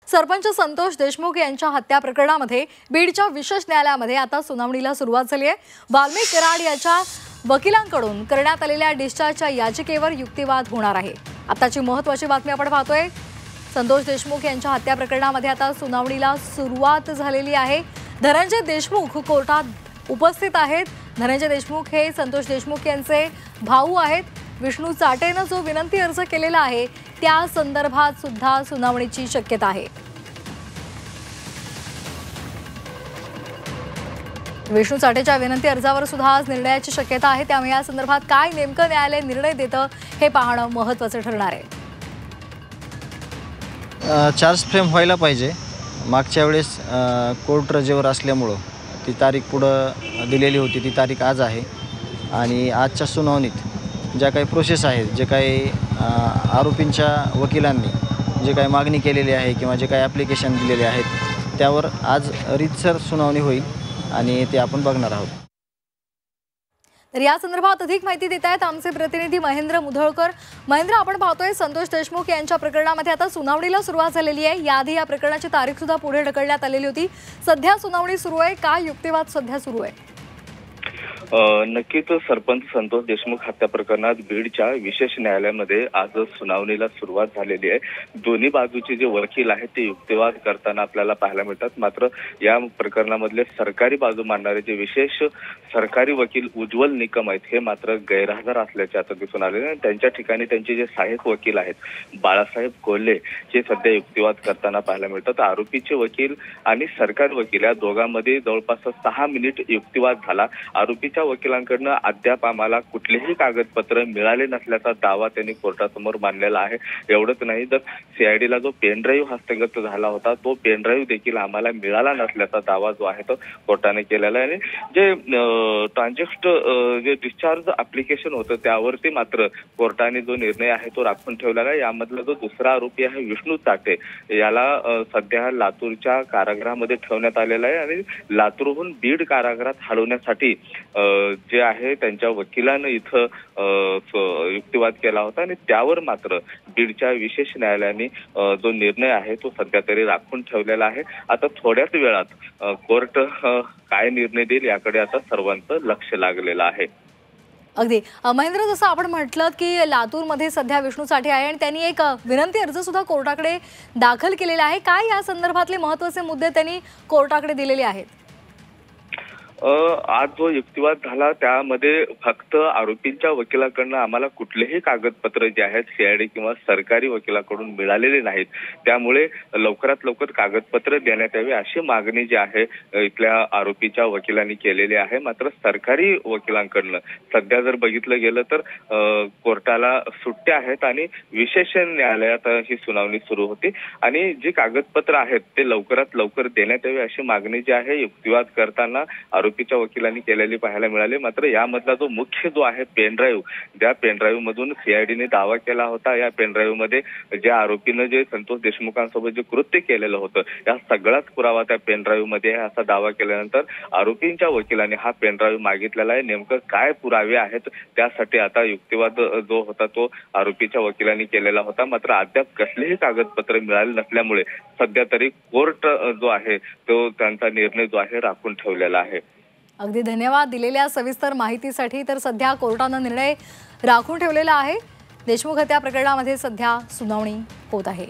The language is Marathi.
सरपंच संतोष देशमुख यांच्या हत्या प्रकरणामध्ये बीडच्या विशेष न्यायालयामध्ये आता सुनावणीला सुरुवात झाली आहे। वाल्मिक कराड यांच्या वकिलांकडून करण्यात आलेल्या डिस्चार्जच्या याचिकेवर युक्तिवाद होणार आहे। आताची महत्त्वाची बातमी आपण पाहतोय। संतोष देशमुख यांच्या हत्या प्रकरणामध्ये आता सुनावणीला सुरुवात झालेली आहे। धनंजय देशमुख कोर्टात उपस्थित आहेत। धनंजय देशमुख हे संतोष देशमुख यांचे भाऊ आहेत। विष्णू चाटेने जो विनंती अर्ज केलेला आहे त्या संदर्भात सुद्धा सुनावणीची शक्यता आहे। विष्णू चाटेच्या विनंती अर्जावर सुद्धा आज निर्णयाची शक्यता आहे। त्यामुळे या संदर्भात काय नेमकं न्यायालय निर्णय देतं हे पाहणं महत्त्वाचं ठरणार आहे। चार्ज फ्रेम व्हायला पाहिजे। मागच्या वेळेस कोर्ट रजेवर असल्यामुळे ती तारीख पुढे दिलेली होती, ती तारीख आज आहे आणि आजच्या सुनावणीत ज्या काही प्रोसेस आहेत, जे काही आरोपींच्या वकिलांनी जे काही मागणी केलेली आहे किंवा जे काही ॲप्लिकेशन दिलेले आहेत त्यावर आज रीतसर सुनावणी होईल आणि ते आपण बघणार आहोत। तर या संदर्भात अधिक माहिती देत आहेत आमचे प्रतिनिधी महेंद्र मुधळकर। महेंद्र, आपण पाहतोय संतोष देशमुख यांच्या प्रकरणामध्ये आता सुनावणीला सुरुवात झालेली आहे। याआधी या प्रकरणाची तारीख सुद्धा पुढे ढकलण्यात आलेली होती। सध्या सुनावणी सुरू आहे, काय युक्तिवाद सध्या सुरू आहे? नक्कीच सरपंच संतोष देशमुख हत्या प्रकरणात बीडच्या विशेष न्यायालयामध्ये आज सुनावणीला सुरुवात झालेली आहे। दोन्ही बाजूचे जे वकील आहेत ते युक्तिवाद करताना आपल्याला पाहायला मिळतात। मात्र या प्रकरणामधले सरकारी बाजू मांडणारे जे विशेष सरकारी वकील उज्ज्वल निकम आहेत हे मात्र गैरहजर असल्याचे आता दिसून आले। त्यांच्या ठिकाणी त्यांचे जे सहाय्यक वकील आहेत बाळासाहेब कोल्हे हे सध्या युक्तिवाद करताना पाहायला मिळतात। आरोपीचे वकील आणि सरकारी वकील या दोघांमध्ये जवळपास 6 मिनिट युक्तिवाद झाला। आरोपीच्या वकिलांकडून अद्याप आम्हाला कुठलेही कागदपत्र मिळाले नसल्याचा दावा त्यांनी कोर्टासमोर मांडलेला आहे। एवढंच नाही तर सीआयडीला जो पेनड्राईव्ह हस्तगत झाला होता तो पेनड्राईव्ह देखील आम्हाला मिळाला नसल्याचा दावा जो आहे तो कोर्टाने केलेला आहे। जे ट्रान्झॅक्ट जे डिस्चार्ज ॲप्लिकेशन होतं त्यावरती मात्र कोर्टाने जो निर्णय आहे तो राखून ठेवलेला आहे। यामधला जो दुसरा आरोपी आहे विष्णू चाटे याला सध्या लातूरच्या कारागृहामध्ये ठेवण्यात आलेला आहे आणि लातूरहून बीड कारागृहात हलवण्यासाठी जे आहे त्यांच्या वकिलांनी इथं युक्तिवाद केला होता आणि त्यावर मात्र बीडच्या विशेष न्यायालयाने जो निर्णय आहे तो सध्या तरी राखून ठेवलेला आहे। आता थोड्याच वेळात कोर्ट काय निर्णय देईल याकडे आता सर्वांचं लक्ष लागलेलं आहे। अगदी महेंद्र, जसं आपण म्हटलं की लातूरमध्ये सध्या विष्णू चाटे आहे आणि त्यांनी एक विनंती अर्ज सुद्धा कोर्टाकडे दाखल केलेला आहे। काय या संदर्भातले महत्त्वाचे मुद्दे त्यांनी कोर्टाकडे दिलेले आहेत? आज जो युक्तिवाद झाला त्यामध्ये फक्त आरोपींच्या वकिलाकडून आम्हाला कुठलेही कागदपत्र जे आहेत सीआयडी किंवा सरकारी वकिलाकडून मिळालेले नाहीत। त्यामुळे लवकरात लवकर कागदपत्र देण्यात यावे अशी मागणी जी आहे इथल्या आरोपीच्या वकिलांनी केलेली आहे। मात्र सरकारी वकिलांकडून सध्या जर बघितलं गेलं तर कोर्टाला सुट्ट्या आहेत आणि विशेष न्यायालयात ही सुनावणी सुरू होती आणि जी कागदपत्र आहेत ते लवकरात लवकर देण्यात यावे अशी मागणी जी आहे युक्तिवाद करताना आरोपीच्या वकिलांनी केलेली पाहायला मिळाली। मात्र यामधला जो मुख्य जो आहे पेनड्राईव्ह, ज्या पेनड्राईव्ह मधून सीआयडीने दावा केला होता या पेनड्राईव्ह मध्ये ज्या आरोपीनं जे संतोष देशमुखांसोबत जे कृत्य केलेलं होतं या सगळाच पुरावा त्या पेनड्राईव्ह मध्ये आहे असा दावा केल्यानंतर आरोपींच्या वकिलांनी हा पेनड्राईव्ह मागितलेला आहे। नेमकं काय पुरावे आहेत त्यासाठी आता युक्तिवाद जो होता तो आरोपीच्या वकिलांनी केलेला होता। मात्र अद्याप कसलेही कागदपत्र मिळाले नसल्यामुळे सध्या तरी कोर्ट जो आहे तो त्यांचा निर्णय जो आहे राखून ठेवलेला आहे। अगदी धन्यवाद दिलेल्या सविस्तर माहितीसाठी। तर सध्या कोर्टाने निर्णय राखून ठेवलेला आहे। देशमुख हत्या प्रकरणामध्ये सध्या सुनावणी होत आहे।